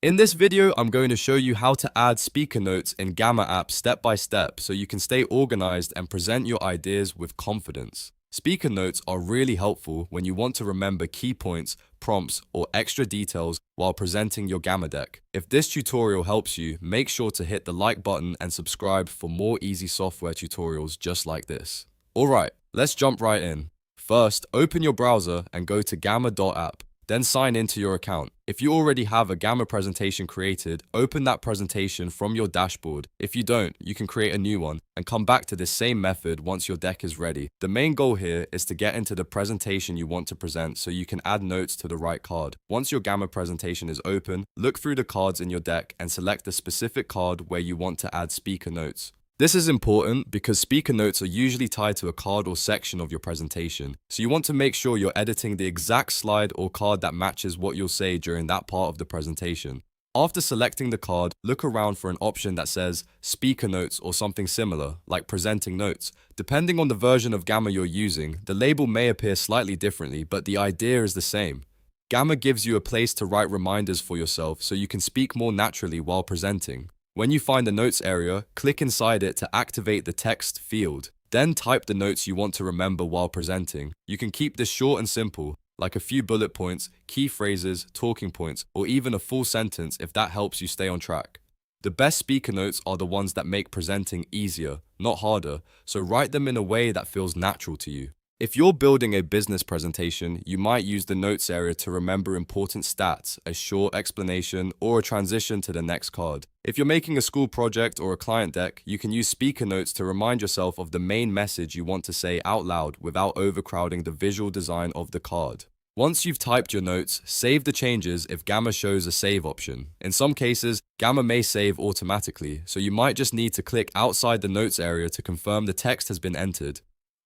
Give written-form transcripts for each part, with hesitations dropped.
In this video, I'm going to show you how to add speaker notes in Gamma app step by step so you can stay organized and present your ideas with confidence. Speaker notes are really helpful when you want to remember key points, prompts, or extra details while presenting your Gamma deck. If this tutorial helps you, make sure to hit the like button and subscribe for more easy software tutorials just like this. Alright, let's jump right in. First, open your browser and go to gamma.app. Then sign into your account. If you already have a Gamma presentation created, open that presentation from your dashboard. If you don't, you can create a new one and come back to this same method once your deck is ready. The main goal here is to get into the presentation you want to present so you can add notes to the right card. Once your Gamma presentation is open, look through the cards in your deck and select the specific card where you want to add speaker notes. This is important because speaker notes are usually tied to a card or section of your presentation, so you want to make sure you're editing the exact slide or card that matches what you'll say during that part of the presentation. After selecting the card, look around for an option that says speaker notes or something similar, like presenting notes. Depending on the version of Gamma you're using, the label may appear slightly differently, but the idea is the same. Gamma gives you a place to write reminders for yourself so you can speak more naturally while presenting. When you find the notes area, click inside it to activate the text field. Then type the notes you want to remember while presenting. You can keep this short and simple, like a few bullet points, key phrases, talking points, or even a full sentence if that helps you stay on track. The best speaker notes are the ones that make presenting easier, not harder, so write them in a way that feels natural to you. If you're building a business presentation, you might use the notes area to remember important stats, a short explanation, or a transition to the next card. If you're making a school project or a client deck, you can use speaker notes to remind yourself of the main message you want to say out loud without overcrowding the visual design of the card. Once you've typed your notes, save the changes if Gamma shows a save option. In some cases, Gamma may save automatically, so you might just need to click outside the notes area to confirm the text has been entered.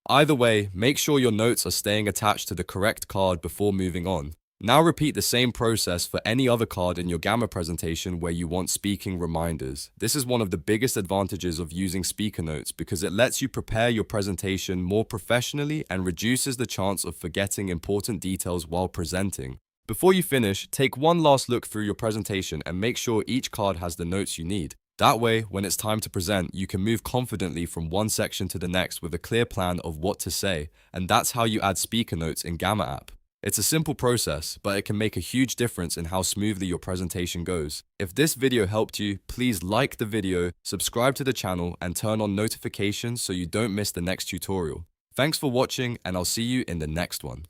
Either way, make sure your notes are staying attached to the correct card before moving on. Now repeat the same process for any other card in your Gamma presentation where you want speaking reminders. This is one of the biggest advantages of using speaker notes because it lets you prepare your presentation more professionally and reduces the chance of forgetting important details while presenting. Before you finish, take one last look through your presentation and make sure each card has the notes you need. That way, when it's time to present, you can move confidently from one section to the next with a clear plan of what to say, and that's how you add speaker notes in Gamma app. It's a simple process, but it can make a huge difference in how smoothly your presentation goes. If this video helped you, please like the video, subscribe to the channel, and turn on notifications so you don't miss the next tutorial. Thanks for watching, and I'll see you in the next one.